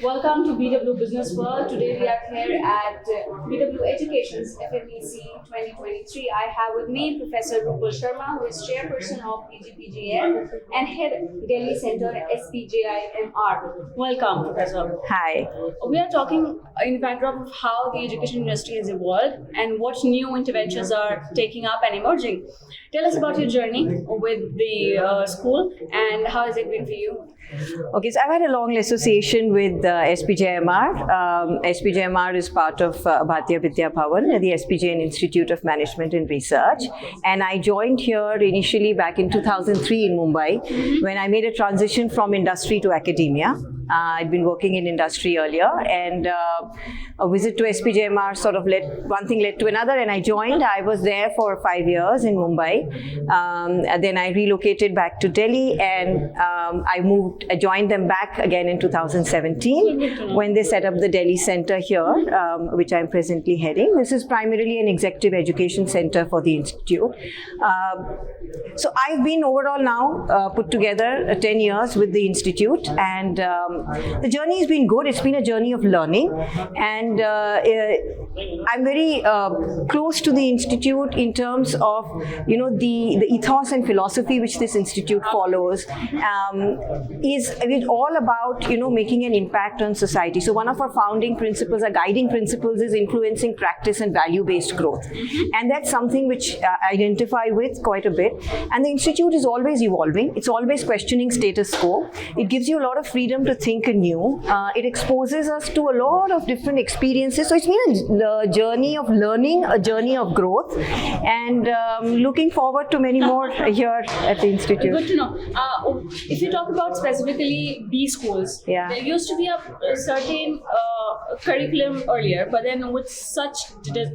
Welcome to BW Businessworld. Today we are here at BW Education's FMEC 2023. I have with me Professor Ruppal Sharma, who is Chairperson of PGPGM and Head-Delhi Centre SPJIMR. Welcome, Professor. Hi. We are talking in the backdrop of how the education industry has evolved and what new interventions are taking up and emerging. Tell us about your journey with the school and how has it been for you? Okay, so I've had a long association with SPJIMR. SPJIMR is part of Bharatiya Vidya Bhavan, the SPJIN Institute of Management and Research. And I joined here initially back in 2003 in Mumbai when I made a transition from industry to academia. I'd been working in industry earlier, and a visit to SPJIMR sort of one thing led to another, and I joined. I was there for 5 years in Mumbai. Then I relocated back to Delhi, and I joined them back again in 2017 when they set up the Delhi Centre here, which I'm presently heading. This is primarily an executive education centre for the institute. So I've been overall now put together 10 years with the institute, and the journey has been good. It's been a journey of learning, and I'm very close to the institute in terms of the ethos and philosophy which this institute follows. Is all about making an impact on society. So one of our founding principles, our guiding principles, is influencing practice and value-based growth, and that's something which I identify with quite a bit. And the institute is always evolving. It's always questioning status quo. It gives you a lot of freedom to think anew. It exposes us to a lot of different experiences. So it's been a journey of learning, a journey of growth, and looking forward to many more here at the institute. Good to know. If you talk about specifically B schools, there used to be a certain curriculum earlier, but then with such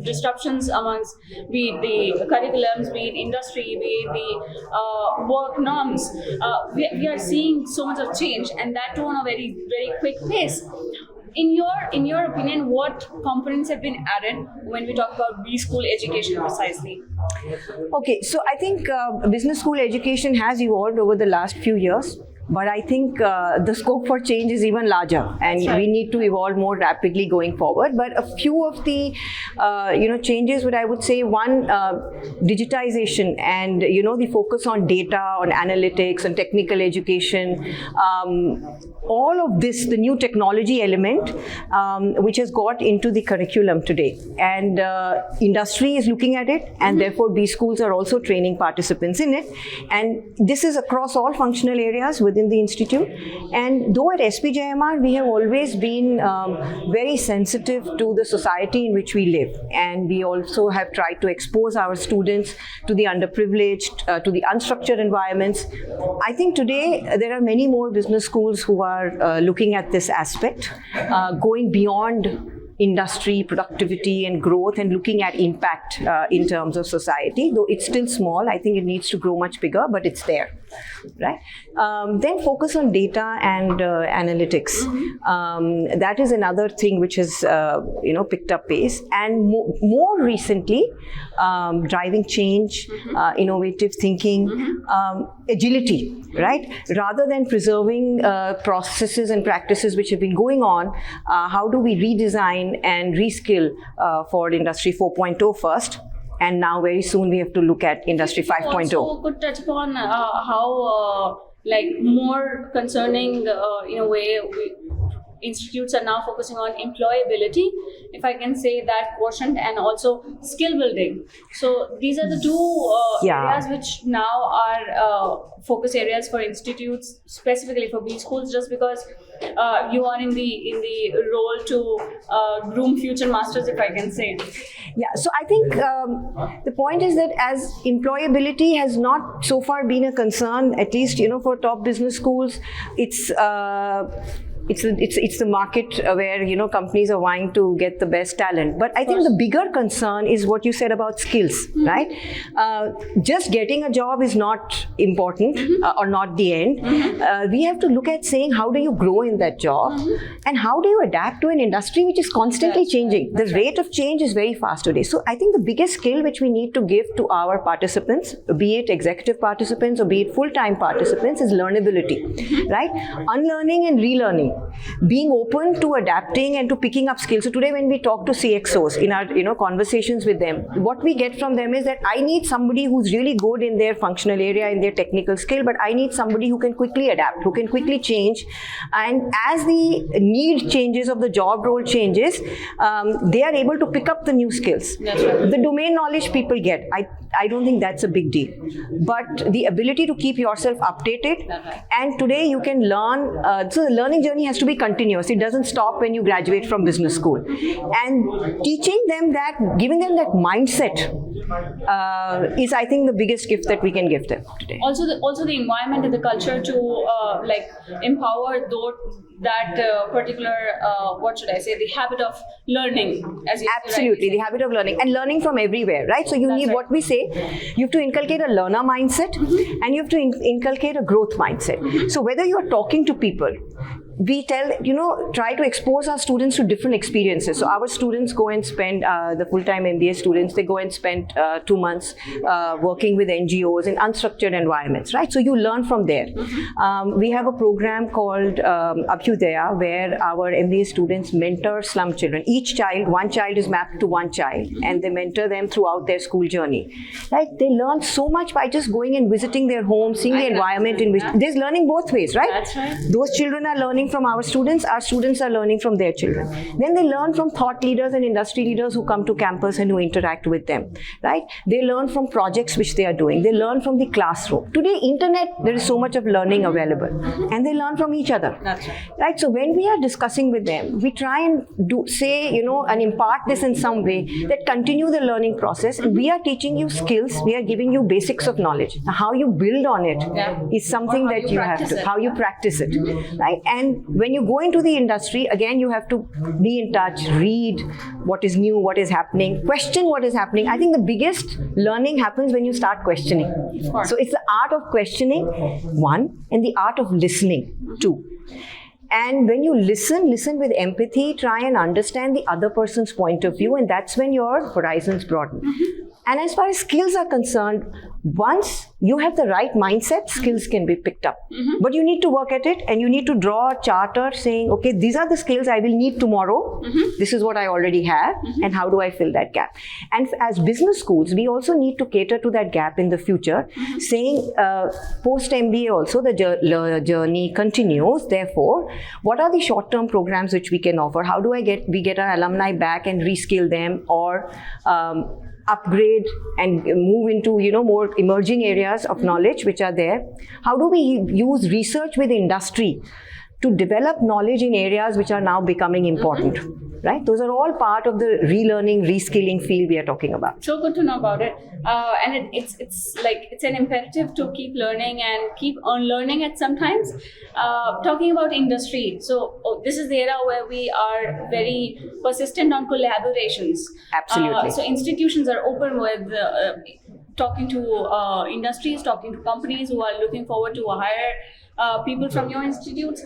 disruptions amongst be it the curriculums, be it industry, be it the work norms, we are seeing so much of change, and that too on a very, very quick pace. In your opinion, what components have been added when we talk about B school education precisely? Okay, so I think business school education has evolved over the last few years. But I think the scope for change is even larger, and we need to evolve more rapidly going forward. But a few of the changes, what I would say, one, digitization and the focus on data, on analytics, on technical education, all of this, the new technology element, which has got into the curriculum today, and industry is looking at it, and therefore B schools are also training participants in it, and this is across all functional areas within the institute. And though at SPJIMR we have always been very sensitive to the society in which we live, and we also have tried to expose our students to the underprivileged, to the unstructured environments, I think today there are many more business schools who are looking at this aspect, going beyond industry, productivity and growth, and looking at impact in terms of society. Though it's still small, I think it needs to grow much bigger, but it's there, right? Then focus on data and analytics. That is another thing which has picked up pace, and more recently driving change, innovative thinking, agility, right? Rather than preserving processes and practices which have been going on, how do we redesign and reskill for Industry 4.0 first, and now very soon we have to look at Industry 5.0. Also could touch upon how more concerning in a way institutes are now focusing on employability, if I can say that quotient, and also skill building. So these are the two areas which now are focus areas for institutes, specifically for B schools, just because you are in the role to groom future masters, if I can say. Yeah, so I think the point is that as employability has not so far been a concern, at least for top business schools, it's the market where companies are vying to get the best talent. But I think the bigger concern is what you said about skills, right? Just getting a job is not important or not the end. We have to look at saying how do you grow in that job, and how do you adapt to an industry which is constantly changing. The rate of change is very fast today. So I think the biggest skill which we need to give to our participants, be it executive participants or be it full-time participants, is learnability, right? Unlearning and relearning. being open to adapting and to picking up skills. So today when we talk to CXOs in our conversations with them, what we get from them is that I need somebody who's really good in their functional area, in their technical skill, but I need somebody who can quickly adapt, who can quickly change. And as the need changes of the job role changes, they are able to pick up the new skills. That's right. The domain knowledge people get, I don't think that's a big deal. But the ability to keep yourself updated, and today you can learn, so the learning journey has to be continuous. It doesn't stop when you graduate from business school. And teaching them that, giving them that mindset is, I think, the biggest gift that we can give them today. Also the environment and the culture to empower that particular, the habit of learning. As you Absolutely, the habit of learning and learning from everywhere, right? So you need what we say, you have to inculcate a learner mindset and you have to inculcate a growth mindset. So whether you are talking to people, we tell, try to expose our students to different experiences. So our students go and spend, the full-time MBA students, they go and spend 2 months working with NGOs in unstructured environments, right? So you learn from there. We have a program called Abhyudaya, where our MBA students mentor slum children. One child is mapped to one child, and they mentor them throughout their school journey, right? They learn so much by just going and visiting their home, seeing the environment in which there's learning both ways, right? That's right. Those children are learning from our students are learning from their children. Then they learn from thought leaders and industry leaders who come to campus and who interact with them, right? They learn from projects which they are doing. They learn from the classroom. Today, internet, there is so much of learning available, and they learn from each other. That's right? So when we are discussing with them, we try and and impart this in some way, that continue the learning process, and we are teaching you skills, we are giving you basics of knowledge. Now, how you build on it is something that you have to, how you practice it, right? And when you go into the industry, again, you have to be in touch, read what is new, what is happening, question what is happening. I think the biggest learning happens when you start questioning. So it's the art of questioning, one, and the art of listening, two. And when you listen with empathy, try and understand the other person's point of view, and that's when your horizons broaden. And as far as skills are concerned, once you have the right mindset, skills can be picked up. But you need to work at it, and you need to draw a charter saying, okay, these are the skills I will need tomorrow. This is what I already have, and how do I fill that gap? And as business schools, we also need to cater to that gap in the future, saying post-MBA also the journey continues. Therefore, what are the short-term programs which we can offer? How do we get our alumni back and reskill them, or upgrade and move into more emerging areas of knowledge which are there? How do we use research with industry to develop knowledge in areas which are now becoming important, right? Those are all part of the relearning, reskilling field we are talking about. So good to know about it. And it's an imperative to keep learning and keep on learning at sometimes. Talking about industry, so this is the era where we are very persistent on collaborations. Absolutely. So institutions are open with talking to industries, talking to companies who are looking forward to hire people from your institutes.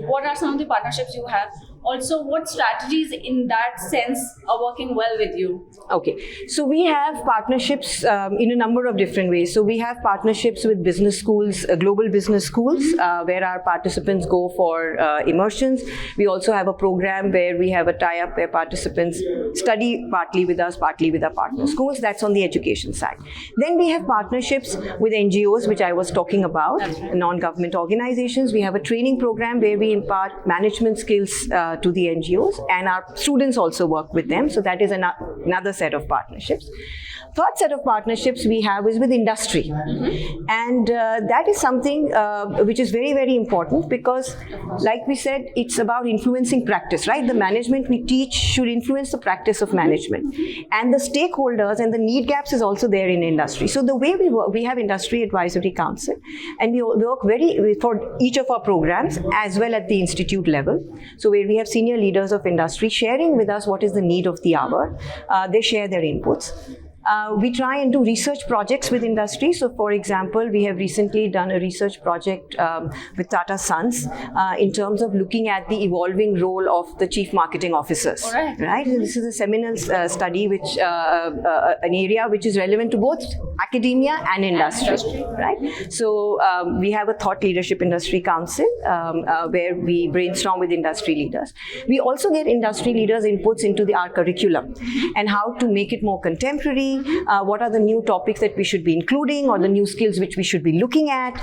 What are some of the partnerships you have? Also, what strategies in that sense are working well with you? Okay, so we have partnerships in a number of different ways. So we have partnerships with business schools, global business schools, where our participants go for immersions. We also have a program where we have a tie-up where participants study partly with us, partly with our partner schools. That's on the education side. Then we have partnerships with NGOs, which I was talking about, non-government organizations. We have a training program where we impart management skills to the NGOs, and our students also work with them. So that is another set of partnerships. Third set of partnerships we have is with industry. And that is something which is very, very important, because like we said, it's about influencing practice, right? The management we teach should influence the practice of management. And the stakeholders and the need gaps is also there in industry. So the way we work, we have Industry Advisory Council, and we work for each of our programs as well at the institute level. So where we have senior leaders of industry sharing with us what is the need of the hour. They share their inputs. We try and do research projects with industry. So, for example, we have recently done a research project with Tata Sons in terms of looking at the evolving role of the chief marketing officers. Right? So this is a seminal study, which an area which is relevant to both academia and industry. Right? So we have a thought leadership industry council where we brainstorm with industry leaders. We also get industry leaders' inputs into our curriculum and how to make it more contemporary. What are the new topics that we should be including, or the new skills which we should be looking at.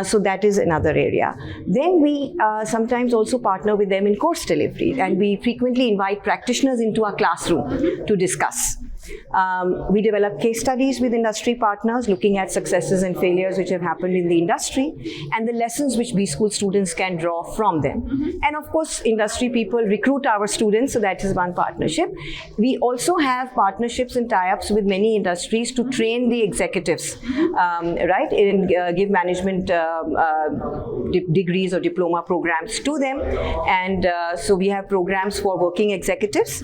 So that is another area. Then we sometimes also partner with them in course delivery, and we frequently invite practitioners into our classroom to discuss. We develop case studies with industry partners looking at successes and failures which have happened in the industry and the lessons which B School students can draw from them. And of course, industry people recruit our students, so that is one partnership. We also have partnerships and tie-ups with many industries to train the executives, right, and give management degrees or diploma programs to them. And so we have programs for working executives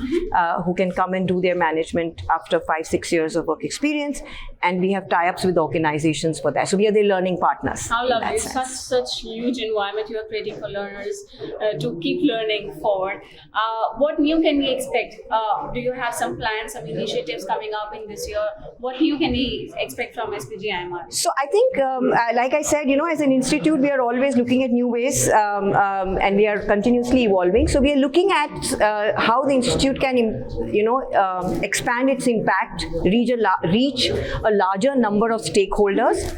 who can come and do their management after 5-6 years of work experience, and we have tie-ups with organizations for that. So we are their learning partners. How lovely! Such huge environment you are creating for learners to keep learning forward. What new can we expect? Do you have some plans, some initiatives coming up in this year? What new can we expect from SPJIMR? So I think, like I said, as an institute, we are always looking at new ways, and we are continuously evolving. So we are looking at how the institute can, expand its impact, reach a larger number of stakeholders.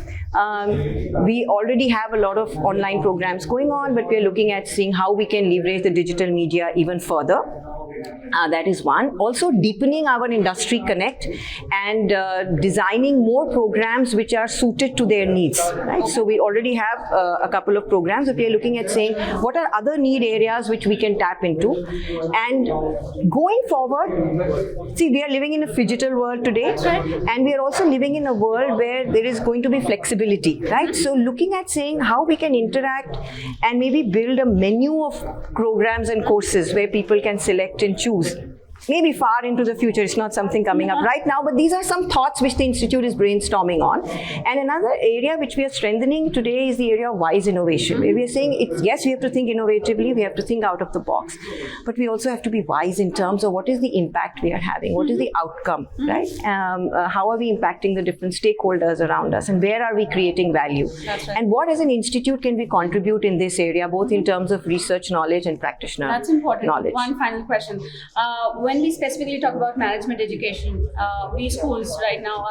We already have a lot of online programs going on, but we are looking at seeing how we can leverage the digital media even further. That is one. Also deepening our industry connect and designing more programs which are suited to their needs. Right? So we already have a couple of programs that we are looking at saying what are other need areas which we can tap into. And going forward, see, we are living in a phygital world today, and we are also living in a world where there is going to be flexibility. Right? So looking at saying how we can interact and maybe build a menu of programs and courses where people can select and choose. Maybe far into the future, it's not something coming up right now, but these are some thoughts which the Institute is brainstorming on. And another area which we are strengthening today is the area of wise innovation, where we are saying, yes, we have to think innovatively, we have to think out of the box, but we also have to be wise in terms of what is the impact we are having, what is the outcome, right? How are we impacting the different stakeholders around us, and where are we creating value? And what as an institute can we contribute in this area, both in terms of research knowledge and practitioner knowledge? That's important. One final question. When we specifically talk about management education, we schools right now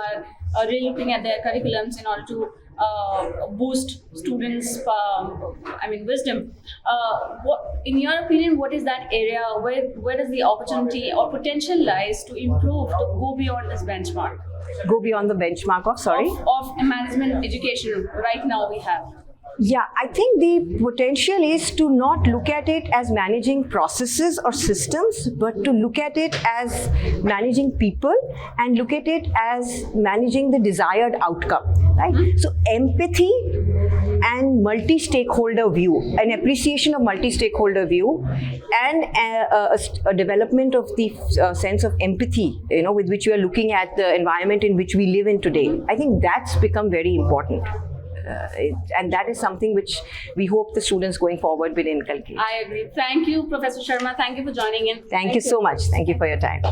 are really looking at their curriculums in order to boost students' wisdom. In your opinion, what is that area? Where does the opportunity or potential lies to improve, to go beyond this benchmark? Go beyond the benchmark of management education right now we have. Yeah, I think the potential is to not look at it as managing processes or systems, but to look at it as managing people and look at it as managing the desired outcome, right? So empathy and multi-stakeholder view, an appreciation of multi-stakeholder view, and a development of the sense of empathy, with which we are looking at the environment in which we live in today. I think that's become very important. And that is something which we hope the students going forward will inculcate. I agree. Thank you, Professor Sharma. Thank you for joining in. Thank you so much. Thank you for your time.